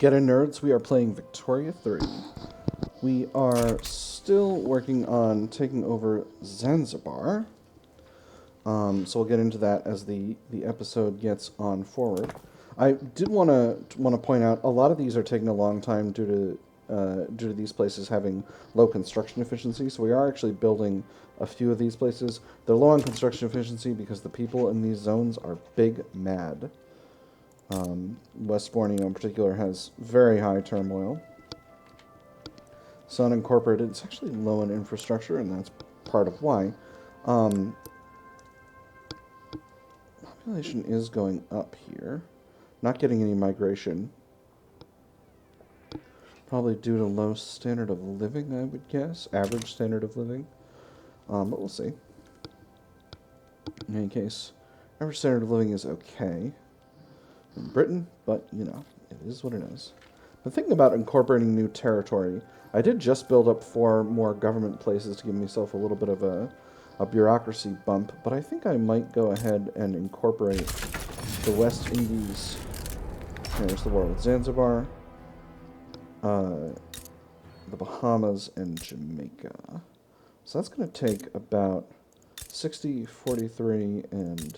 Get in, nerds. We are playing Victoria 3. We are still working on taking over Zanzibar. So we'll get into that as the episode gets on forward. I did want to point out a lot of these are taking a long time due to these places having low construction efficiency. So we are actually building a few of these places. They're low on construction efficiency because the people in these zones are big mad. West Borneo in particular has very high turmoil. So unincorporated, it's actually low in infrastructure, and that's part of why. Population is going up here. Not getting any migration. Probably due to low standard of living, I would guess. Average standard of living. But we'll see. In any case, average standard of living is okay in Britain, but, you know, it is what it is. The thing about incorporating new territory, I did just build up 4 more government places to give myself a little bit of a bureaucracy bump, but I think I might go ahead and incorporate the West Indies. There's the war with Zanzibar, the Bahamas, and Jamaica. So that's going to take about 60, 43, and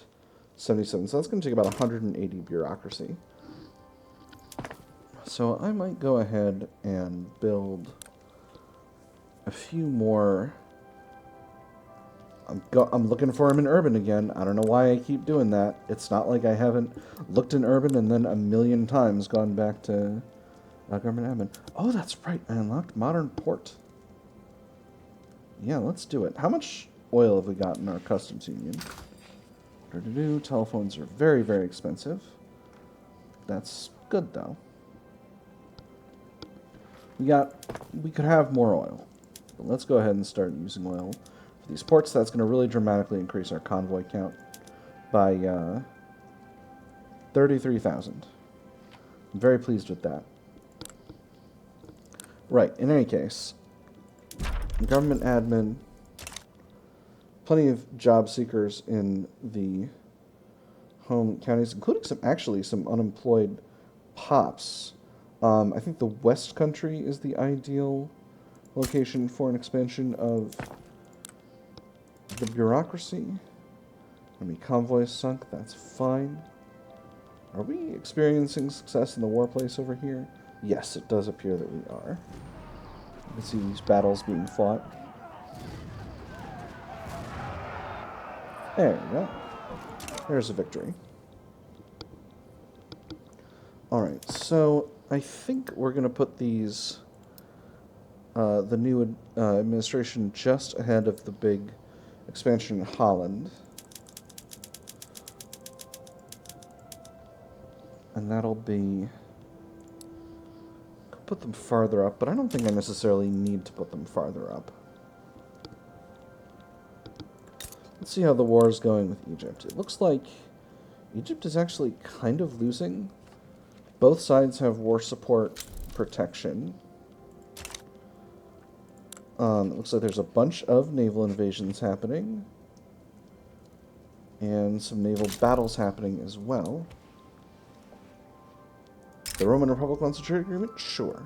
77. So that's going to take about 180 bureaucracy. So I might go ahead and build a few more. I'm looking for them in urban again. I don't know why I keep doing that. It's not like I haven't looked in urban and then a million times gone back to government admin. Oh, that's right. I unlocked modern port. Yeah, let's do it. How much oil have we got in our customs union? Telephones are very, very expensive. That's good, though. We could have more oil. But let's go ahead and start using oil for these ports. That's going to really dramatically increase our convoy count by 33,000. I'm very pleased with that. Right, in any case, government admin, plenty of job seekers in the home counties, including some unemployed pops. I think the West Country is the ideal location for an expansion of the bureaucracy. Convoys sunk, that's fine. Are we experiencing success in the war place over here? Yes, it does appear that we are. You can see these battles being fought. There we go. There's a victory. Alright, so I think we're going to put these, the new administration just ahead of the big expansion in Holland. And that'll be... put them farther up, but I don't think I necessarily need to put them farther up. Let's see how the war is going with Egypt. It looks like Egypt is actually kind of losing. Both sides have war support protection. It looks like there's a bunch of naval invasions happening. And some naval battles happening as well. The Roman Republic wants a trade agreement? Sure.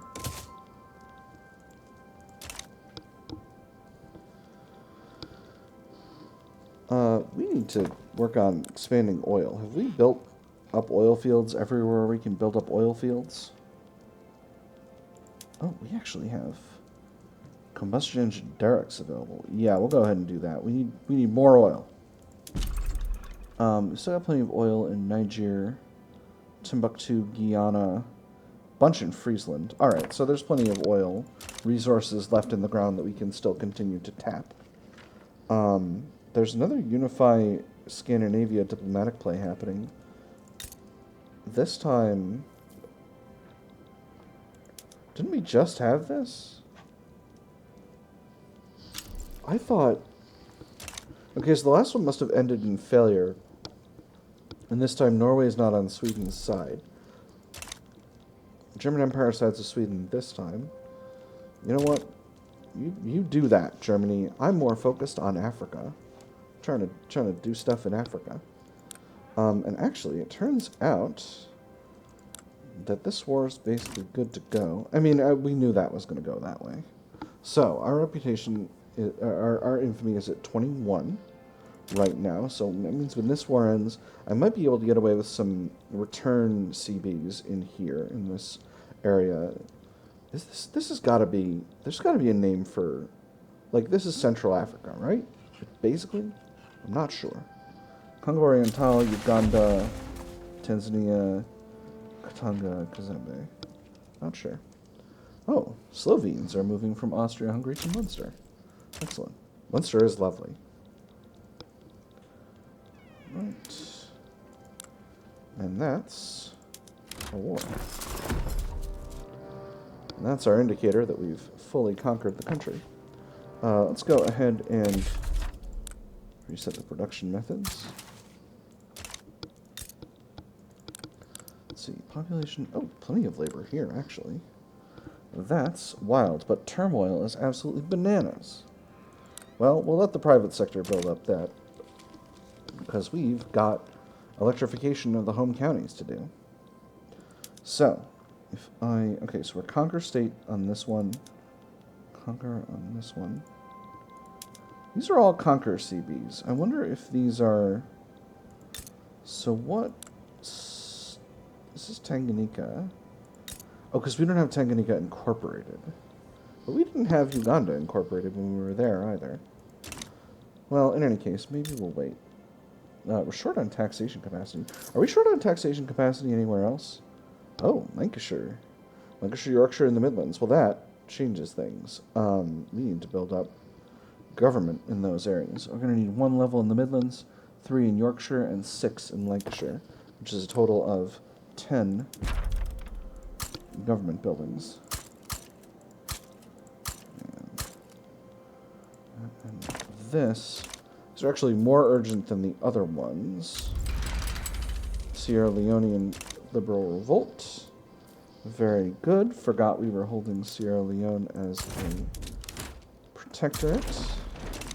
We need to work on expanding oil. Have we built up oil fields everywhere we can build up oil fields? Oh, we actually have combustion engine derricks available. Yeah, we'll go ahead and do that. We need more oil. We still got plenty of oil in Niger, Timbuktu, Guyana, bunch in Friesland. Alright, so there's plenty of oil resources left in the ground that we can still continue to tap. There's another Unify Scandinavia diplomatic play happening. This time... didn't we just have this? I thought... okay, so the last one must have ended in failure. And this time Norway is not on Sweden's side. German Empire sides with Sweden this time. You know what? You do that, Germany. I'm more focused on Africa. Trying to do stuff in Africa. And actually, it turns out that this war is basically good to go. I mean, we knew that was going to go that way. So, our reputation, our infamy is at 21 right now. So, that means when this war ends, I might be able to get away with some return CBs in here, in this area. This has got to be, there's got to be a name for, like, this is Central Africa, right? Basically? I'm not sure. Congo Oriental, Uganda, Tanzania, Katanga, Kazembe. Not sure. Oh, Slovenes are moving from Austria-Hungary to Munster. Excellent. Munster is lovely. Right. And that's a war. And that's our indicator that we've fully conquered the country. Let's go ahead and reset the production methods. Let's see, population, oh, plenty of labor here, actually. That's wild, but turmoil is absolutely bananas. Well, we'll let the private sector build up that, because we've got electrification of the home counties to do. So, okay, so we're conquer state on this one, conquer on this one. These are all conquer CBs. I wonder if these are, so what, this is Tanganyika. Oh, because we don't have Tanganyika incorporated. But we didn't have Uganda incorporated when we were there either. Well, in any case, maybe we'll wait. We're short on taxation capacity. Are we short on taxation capacity anywhere else? Oh, Lancashire. Lancashire, Yorkshire, and the Midlands. Well, that changes things. We need to build up government in those areas. We're going to need 1 level in the Midlands, 3 in Yorkshire, and 6 in Lancashire, which is a total of 10 government buildings. And these are actually more urgent than the other ones. Sierra Leonean Liberal Revolt. Very good. Forgot we were holding Sierra Leone as a protectorate,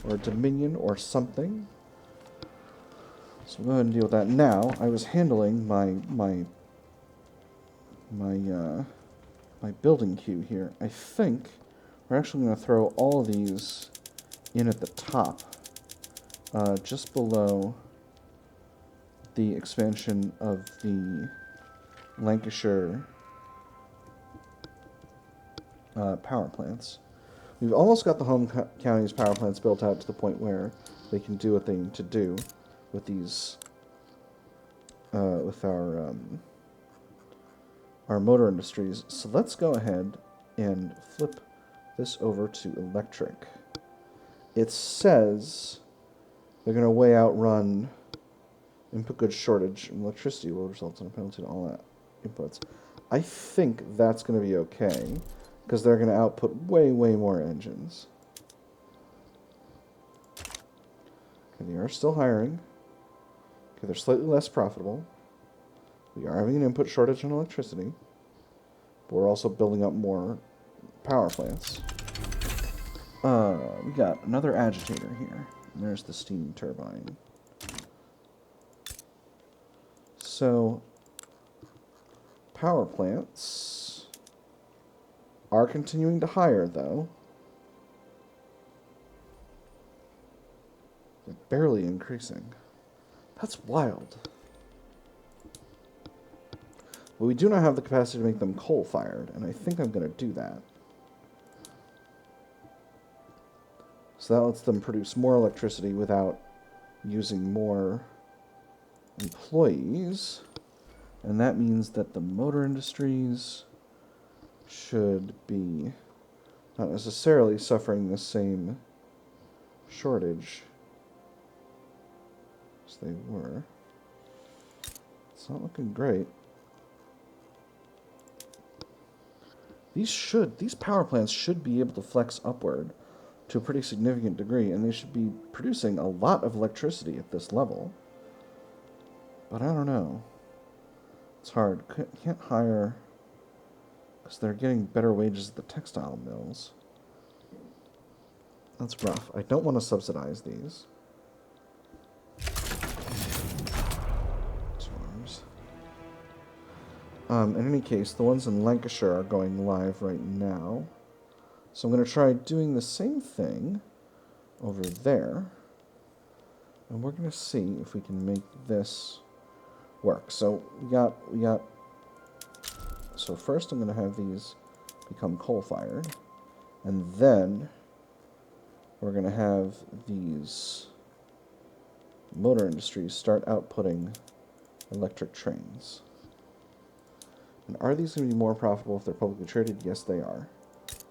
or dominion, or something. So we'll go ahead and deal with that. Now, I was handling my building queue here. I think we're actually going to throw all of these in at the top, just below the expansion of the Lancashire power plants. We've almost got the home counties power plants built out to the point where they can do what they need to do with these, with our motor industries. So let's go ahead and flip this over to electric. It says they're going to way outrun input goods shortage, and electricity will result in a penalty to all inputs. I think that's going to be okay, because they're going to output way, way more engines. Okay, they are still hiring. Okay, they're slightly less profitable. We are having an input shortage on electricity, but we're also building up more power plants. We got another agitator here. And there's the steam turbine. So, power plants are continuing to hire, though. They're barely increasing. That's wild. But we do not have the capacity to make them coal-fired, and I think I'm going to do that. So that lets them produce more electricity without using more employees. And that means that the motor industries should be not necessarily suffering the same shortage as they were. It's not looking great. These power plants should be able to flex upward to a pretty significant degree, and they should be producing a lot of electricity at this level. But I don't know. It's hard. Can't hire, because they're getting better wages at the textile mills. That's rough. I don't want to subsidize these. In any case, the ones in Lancashire are going live right now. So I'm going to try doing the same thing over there. And we're going to see if we can make this work. So we got. So first I'm going to have these become coal-fired. And then we're going to have these motor industries start outputting electric trains. And are these going to be more profitable if they're publicly traded? Yes, they are.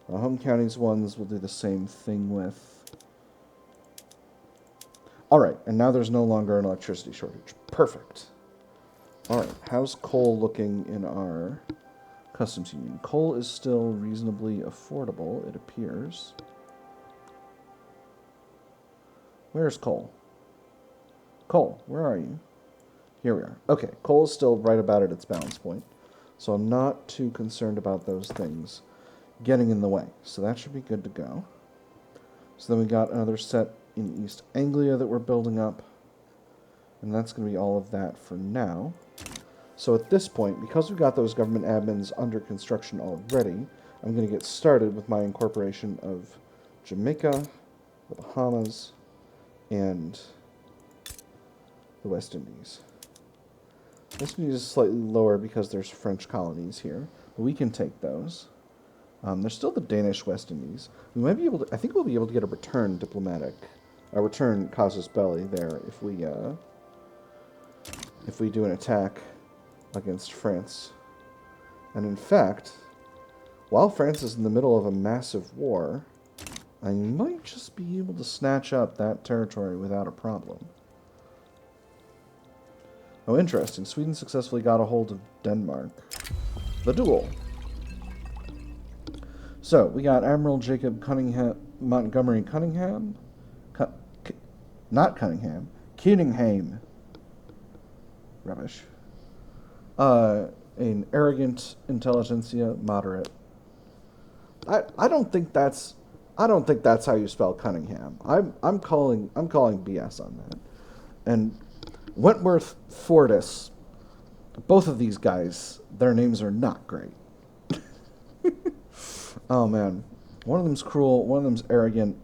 Home counties ones will do the same thing with. Alright, and now there's no longer an electricity shortage. Perfect. Alright, how's coal looking in our customs union? Coal is still reasonably affordable, it appears. Where's coal? Coal, where are you? Here we are. Okay, coal is still right about at its balance point. So I'm not too concerned about those things getting in the way. So that should be good to go. So then we got another set in East Anglia that we're building up. And that's going to be all of that for now. So at this point, because we've got those government admins under construction already, I'm going to get started with my incorporation of Jamaica, the Bahamas, and the West Indies. West Indies is slightly lower because there's French colonies here, but we can take those. There's still the Danish West Indies. We might be able to. I think we'll be able to get a return casus belli there if we do an attack against France. And in fact, while France is in the middle of a massive war, I might just be able to snatch up that territory without a problem. Oh, interesting. Sweden successfully got a hold of Denmark. The duel. So, we got Admiral Jacob Montgomery Cunningham. Not Cunningham. Cunningham. Rubbish. An arrogant intelligentsia, moderate. I don't think that's how you spell Cunningham. I'm calling BS on that. And Wentworth Fortis, both of these guys, their names are not great. Oh man, one of them's cruel, one of them's arrogant.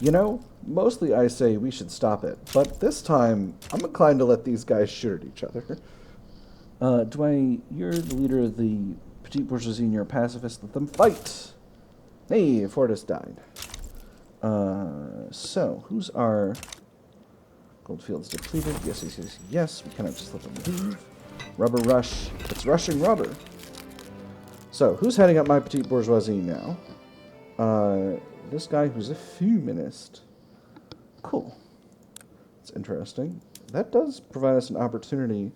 You know, mostly I say we should stop it, but this time I'm inclined to let these guys shoot at each other. You're the leader of the Petite Bourgeoisie and you're a pacifist. Let them fight. Hey, Fortis died. So, who's our Goldfields depleted? Yes. We cannot just let them leave. Rubber rush. It's rushing rubber. So, who's heading up my Petite Bourgeoisie now? This guy who's a feminist. Cool. That's interesting. That does provide us an opportunity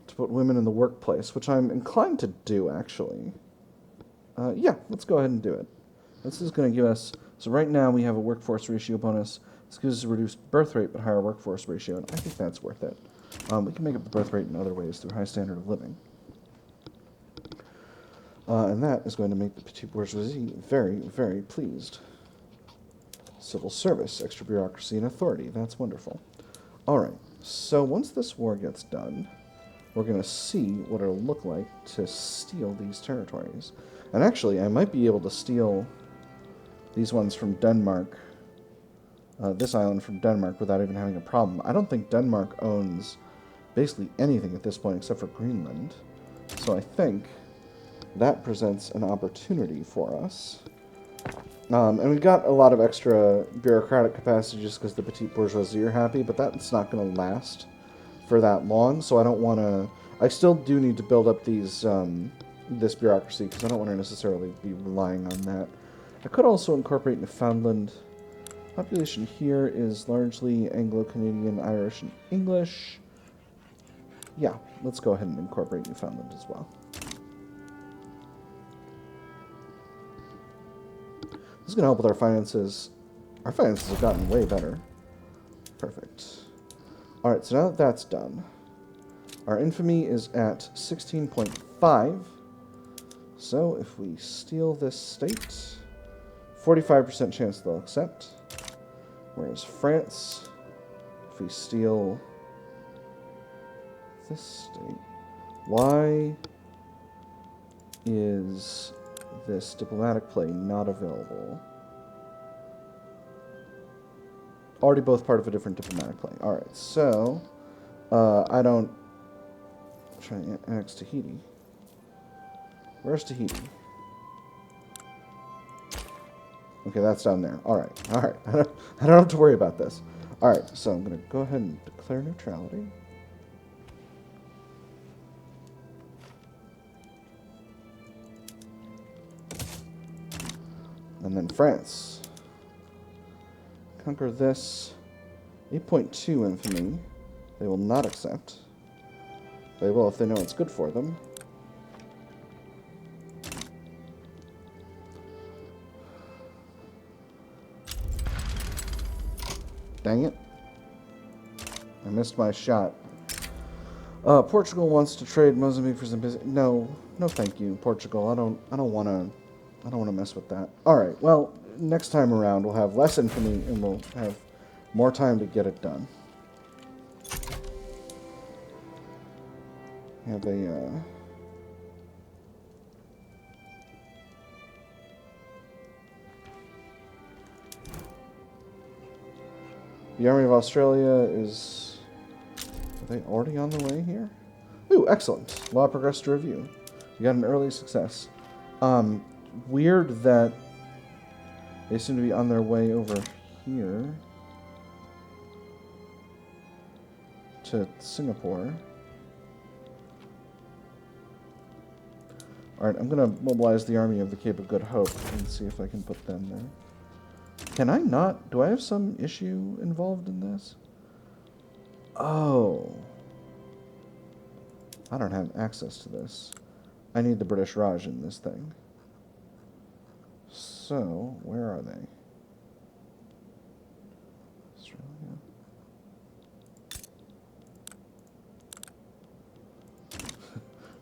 to put women in the workplace, which I'm inclined to do, actually. Yeah, let's go ahead and do it. This is going to give us... So right now we have a workforce ratio bonus. This gives us a reduced birth rate, but higher workforce ratio, and I think that's worth it. We can make up the birth rate in other ways through high standard of living. And that is going to make the Petite Bourgeoisie very, very pleased. Civil service, extra bureaucracy, and authority. That's wonderful. Alright, so once this war gets done, we're going to see what it'll look like to steal these territories. And actually, I might be able to steal these ones from Denmark, this island from Denmark, without even having a problem. I don't think Denmark owns basically anything at this point except for Greenland. So I think that presents an opportunity for us. And we've got a lot of extra bureaucratic capacity just because the Petite Bourgeoisie are happy, but that's not going to last for that long, so I don't want to... I still do need to build up these this bureaucracy because I don't want to necessarily be relying on that. I could also incorporate Newfoundland. Population here is largely Anglo-Canadian, Irish, and English. Yeah, let's go ahead and incorporate Newfoundland as well. This is going to help with our finances. Our finances have gotten way better. Perfect. Alright, so now that that's done, our infamy is at 16.5. So if we steal this state, 45% chance they'll accept. Whereas France, if we steal this state, Why is this diplomatic play not available? Already both part of a different diplomatic play. Alright, so I don't try to annex Tahiti. Where's Tahiti? Okay, that's down there. Alright, alright. I don't have to worry about this. Alright, so I'm going to go ahead and declare neutrality. And then France. Conquer this. 8.2 infamy. They will not accept. They will if they know it's good for them. Dang it. I missed my shot. Portugal wants to trade Mozambique for some business. No, thank you, Portugal. I don't want to mess with that. All right. Well, next time around we'll have less infamy and we'll have more time to get it done. Have a the Army of Australia is... Are they already on the way here? Ooh, excellent. Law progressed to review. You got an early success. Weird that they seem to be on their way over here to Singapore. Alright, I'm going to mobilize the Army of the Cape of Good Hope and see if I can put them there. Can I not? Do I have some issue involved in this? Oh. I don't have access to this. I need the British Raj in this thing. So, where are they? Australia.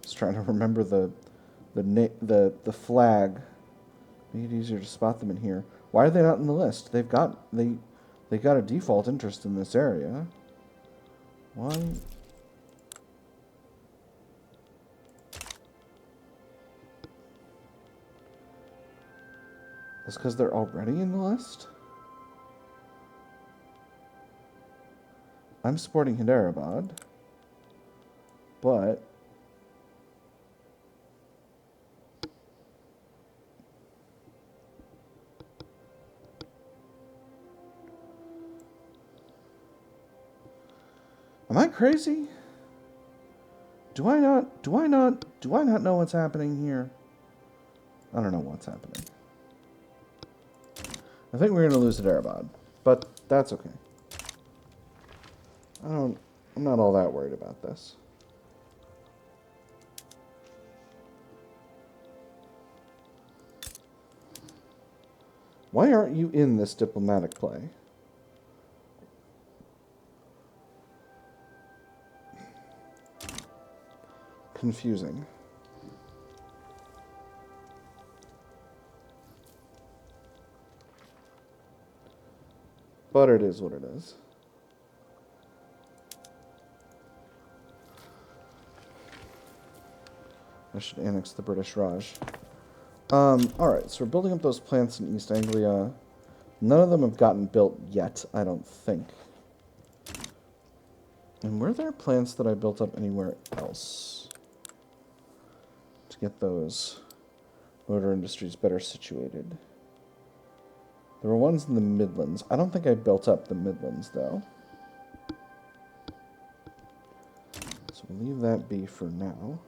Just trying to remember the flag. Make it easier to spot them in here. Why are they not in the list? They got a default interest in this area. Why? That's because they're already in the list? I'm supporting Hyderabad, but am I crazy? Do I not know what's happening here? I don't know what's happening. I think we're going to lose to Hyderabad, but that's okay. I'm not all that worried about this. Why aren't you in this diplomatic play? Confusing. But it is what it is. I should annex the British Raj. Alright, so we're building up those plants in East Anglia. None of them have gotten built yet, I don't think. And were there plants that I built up anywhere else to get those motor industries better situated? There were ones in the Midlands. I don't think I built up the Midlands, though. So we'll leave that be for now.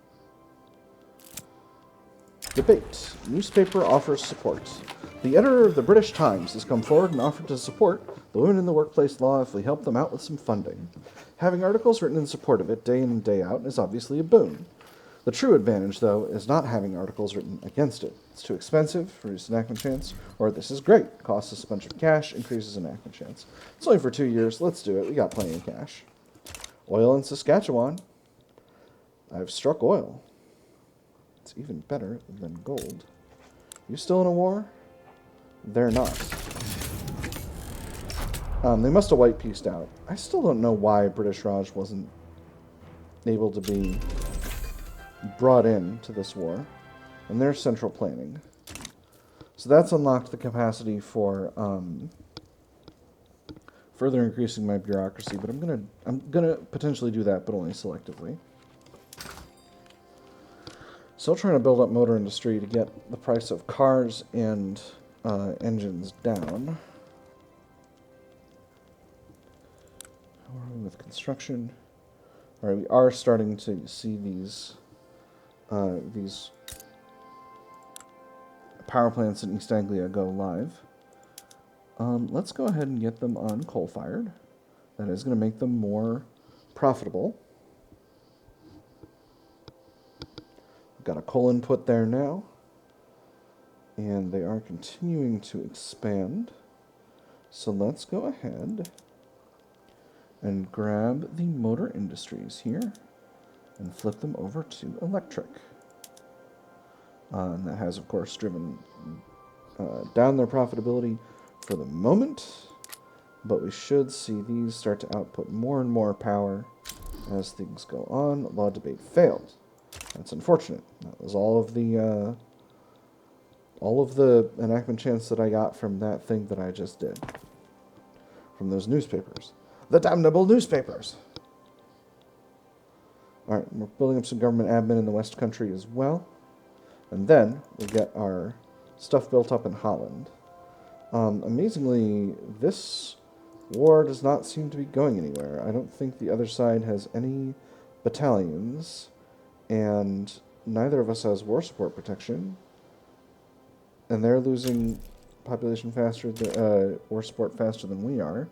Debate. Newspaper offers support. The editor of the British Times has come forward and offered to support the women in the workplace law if we help them out with some funding. Having articles written in support of it day in and day out is obviously a boon. The true advantage, though, is not having articles written against it. It's too expensive, reduces enactment chance, or this is great, costs us a bunch of cash, increases enactment chance. It's only for 2 years, let's do it, we got plenty of cash. Oil in Saskatchewan. I've struck oil. It's even better than gold. You still in a war? They're not. They must have white-pieced out. I still don't know why British Raj wasn't able to be brought in to this war, and there's central planning. So that's unlocked the capacity for further increasing my bureaucracy, but I'm gonna potentially do that, but only selectively. Still trying to build up motor industry to get the price of cars and engines down. How are we with construction? All right, we are starting to see these power plants in East Anglia go live. Let's go ahead and get them on coal-fired. That is going to make them more profitable. We've got a coal input there now, and they are continuing to expand. So let's go ahead and grab the motor industries here and flip them over to electric. And that has, of course, driven down their profitability for the moment, but we should see these start to output more and more power as things go on. Law debate failed. That's unfortunate. That was all of the enactment chance that I got from that thing that I just did. From those newspapers. The damnable newspapers! Alright, we're building up some government admin in the West Country as well. And then we'll get our stuff built up in Holland. Amazingly, this war does not seem to be going anywhere. I don't think the other side has any battalions, and neither of us has war support protection. And they're losing population faster, war support faster than we are.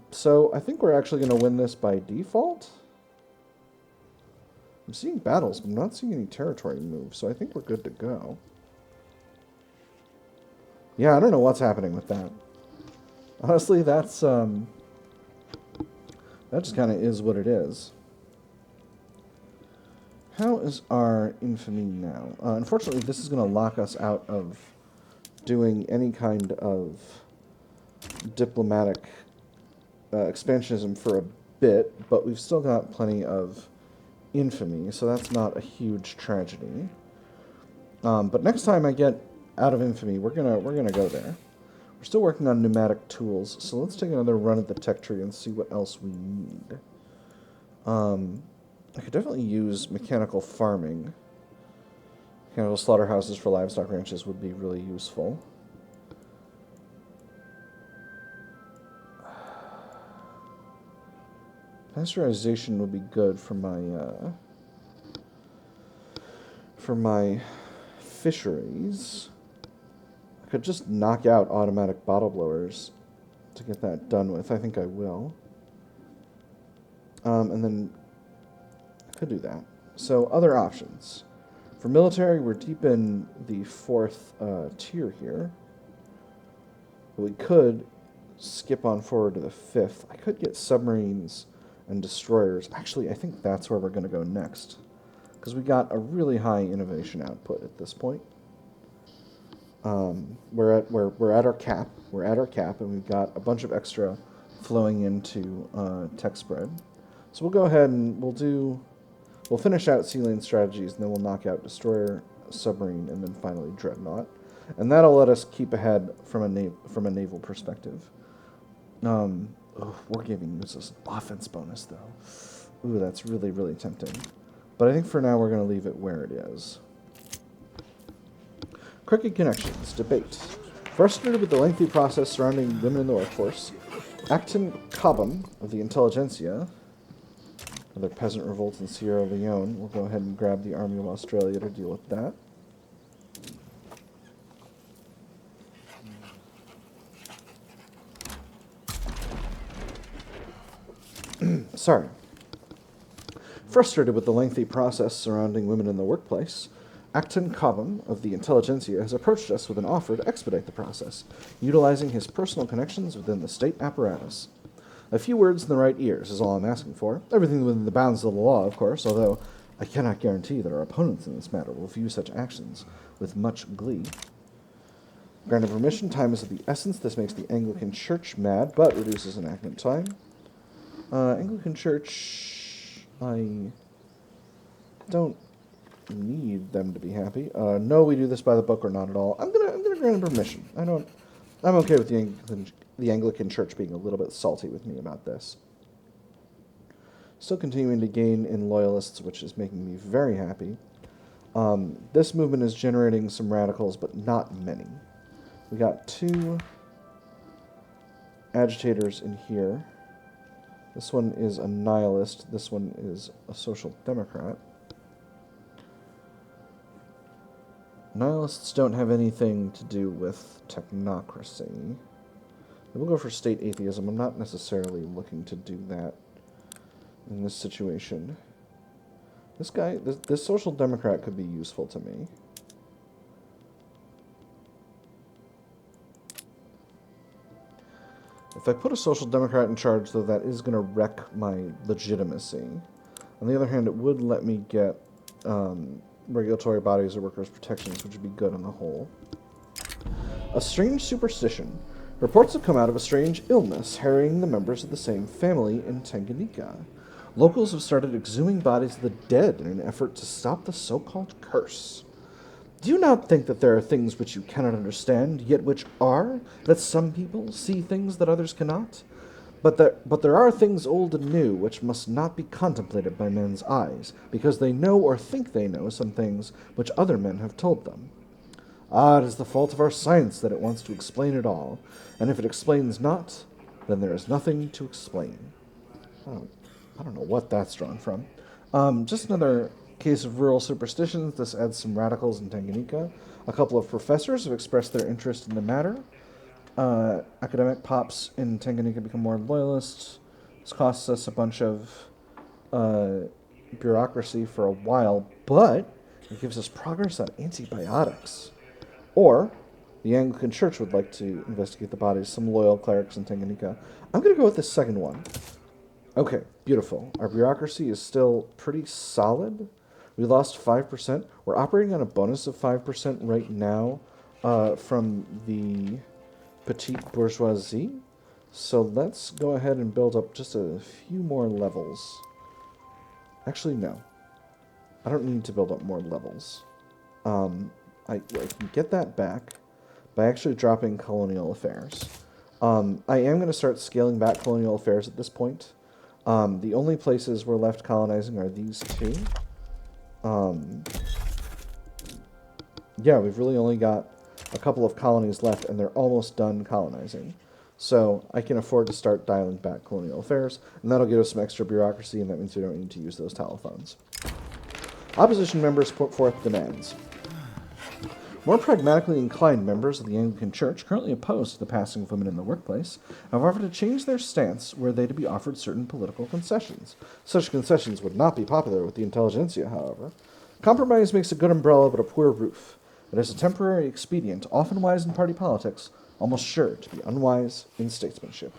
So I think we're actually going to win this by default. I'm seeing battles, but I'm not seeing any territory moves, so I think we're good to go. Yeah, I don't know what's happening with that. Honestly, that's, that just kind of is what it is. How is our infamy now? Unfortunately, this is going to lock us out of doing any kind of diplomatic expansionism for a bit, but we've still got plenty of infamy, so that's not a huge tragedy. But next time I get out of infamy, we're gonna go there. We're still working on pneumatic tools, so let's take another run at the tech tree and see what else we need. I could definitely use mechanical farming. Mechanical slaughterhouses for livestock ranches would be really useful. Pasteurization would be good for my fisheries. I could just knock out automatic bottle blowers to get that done with. I think I will. And then I could do that. So other options. For military, we're deep in the 4th tier here. But we could skip on forward to the 5th. I could get submarines and destroyers. Actually, I think that's where we're going to go next, because we got a really high innovation output at this point. We're at our cap. We're at our cap, and we've got a bunch of extra flowing into tech spread. So we'll go ahead and we'll finish out sea lane strategies, and then we'll knock out destroyer, submarine, and then finally dreadnought, and that'll let us keep ahead from a naval perspective. Wargaming uses an offense bonus, though. Ooh, that's really, really tempting. But I think for now we're going to leave it where it is. Crooked connections. Debate. Frustrated with the lengthy process surrounding women in the workforce, Acton Cobham of the Intelligentsia, another peasant revolt in Sierra Leone, will go ahead and grab the Army of Australia to deal with that. Sorry. Frustrated with the lengthy process surrounding women in the workplace, Acton Cobham of the Intelligentsia has approached us with an offer to expedite the process, utilizing his personal connections within the state apparatus. A few words in the right ears is all I'm asking for. Everything within the bounds of the law, of course, although I cannot guarantee that our opponents in this matter will view such actions with much glee. Granted permission, time is of the essence. This makes the Anglican Church mad, but reduces enactment time. Anglican Church, I don't need them to be happy. No, we do this by the book or not at all. I'm gonna grant him permission. I'm okay with the Anglican Church being a little bit salty with me about this. Still continuing to gain in loyalists, which is making me very happy. This movement is generating some radicals, but not many. We got 2 agitators in here. This one is a nihilist. This one is a social democrat. Nihilists don't have anything to do with technocracy. We'll go for state atheism. I'm not necessarily looking to do that in this situation. This guy, this social democrat could be useful to me. If I put a social democrat in charge, though, that is going to wreck my legitimacy. On the other hand, it would let me get regulatory bodies or workers' protections, which would be good on the whole. A strange superstition. Reports have come out of a strange illness harrying the members of the same family in Tanganyika. Locals have started exhuming bodies of the dead in an effort to stop the so-called curse. Do you not think that there are things which you cannot understand, yet which are, that some people see things that others cannot? But there are things old and new which must not be contemplated by men's eyes, because they know or think they know some things which other men have told them. Ah, it is the fault of our science that it wants to explain it all, and if it explains not, then there is nothing to explain. I don't know what that's drawn from. Just another case of rural superstitions. This adds some radicals in Tanganyika. A couple of professors have expressed their interest in the matter. Academic pops in Tanganyika become more loyalists. This costs us a bunch of bureaucracy for a while, but it gives us progress on antibiotics. Or the Anglican Church would like to investigate the bodies, some loyal clerics in Tanganyika. I'm going to go with the second one. Okay, beautiful. Our bureaucracy is still pretty solid. We lost 5%. We're operating on a bonus of 5% right now from the Petite Bourgeoisie. So let's go ahead and build up just a few more levels. Actually, no. I don't need to build up more levels. I can get that back by actually dropping colonial affairs. I am going to start scaling back colonial affairs at this point. The only places we're left colonizing are these 2. Yeah, we've really only got a couple of colonies left, and they're almost done colonizing. So I can afford to start dialing back colonial affairs, and that'll give us some extra bureaucracy, and that means we don't need to use those telephones. Opposition members put forth demands. More pragmatically inclined members of the Anglican Church, currently opposed to the passing of women in the workplace, have offered to change their stance were they to be offered certain political concessions. Such concessions would not be popular with the intelligentsia, however. Compromise makes a good umbrella but a poor roof. It is a temporary expedient, often wise in party politics, almost sure to be unwise in statesmanship.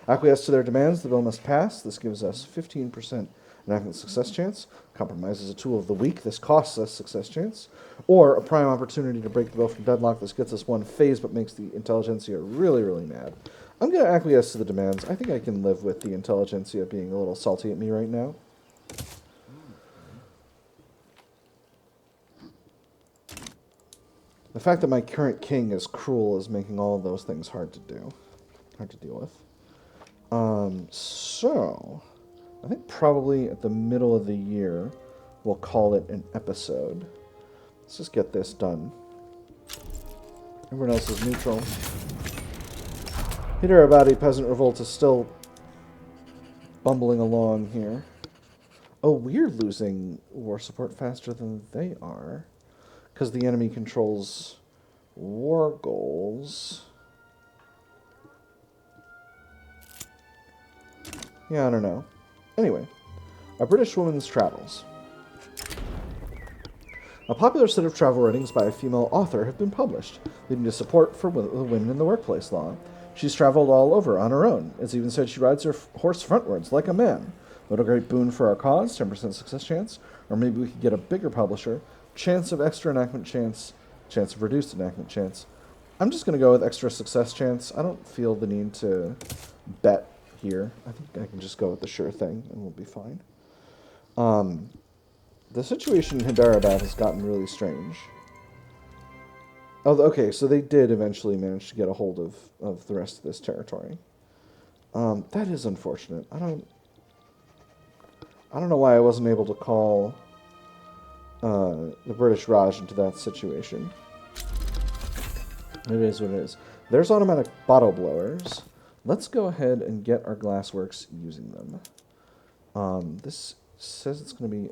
Acquiesce to their demands, the bill must pass. This gives us 15% enactment success chance. Compromise is a tool of the weak. This costs us success chance. Or a prime opportunity to break the bill from deadlock. This gets us one phase but makes the intelligentsia really, really mad. I'm going to acquiesce to the demands. I think I can live with the intelligentsia being a little salty at me right now. The fact that my current king is cruel is making all of those things hard to deal with. So I think probably at the middle of the year, we'll call it an episode. Let's just get this done. Everyone else is neutral. Hyderabadi Peasant Revolt is still bumbling along here. Oh, we're losing war support faster than they are, because the enemy controls war goals. Yeah, I don't know. Anyway, A British Woman's Travels. A popular set of travel writings by a female author have been published, leading to support for the women in the workplace law. She's traveled all over on her own. It's even said she rides her horse frontwards like a man. What a great boon for our cause, 10% success chance. Or maybe we could get a bigger publisher. Chance of extra enactment chance, chance of reduced enactment chance. I'm just going to go with extra success chance. I don't feel the need to bet here. I think I can just go with the sure thing and we'll be fine. The situation in Hyderabad has gotten really strange. Oh, okay, so they did eventually manage to get a hold of the rest of this territory. That is unfortunate. I don't know why I wasn't able to call the British Raj into that situation. It is what it is. There's automatic bottle blowers. Let's go ahead and get our glassworks using them. This says it's going to be...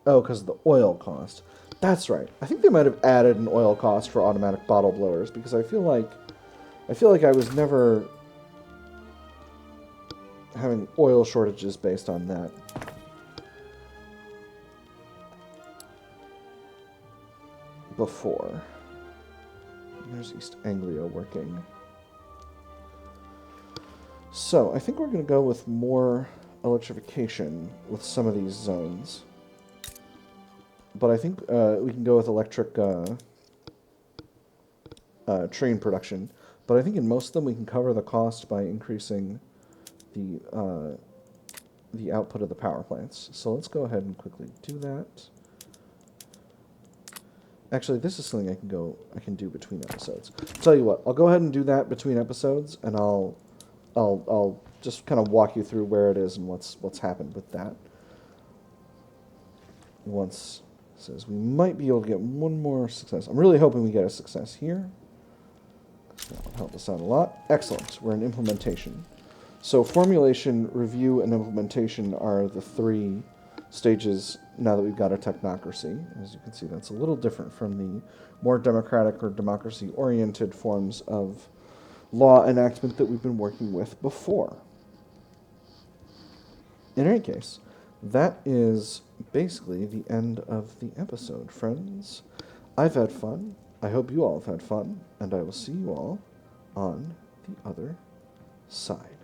Oh, because of the oil cost. That's right. I think they might have added an oil cost for automatic bottle blowers, because I feel like I was never having oil shortages based on that. Before. There's East Anglia working. So, I think we're going to go with more electrification with some of these zones. But I think we can go with electric train production. But I think in most of them we can cover the cost by increasing the output of the power plants. So let's go ahead and quickly do that. Actually, this is something I can do between episodes. Tell you what, I'll go ahead and do that between episodes, and I'll just kind of walk you through where it is and what's happened with that. Once it says we might be able to get one more success. I'm really hoping we get a success here. That'll help us out a lot. Excellent. We're in implementation. So formulation, review, and implementation are the three stages now that we've got a technocracy. As you can see, that's a little different from the more democratic or democracy-oriented forms of law enactment that we've been working with before. In any case, that is basically the end of the episode, friends. I've had fun. I hope you all have had fun, and I will see you all on the other side.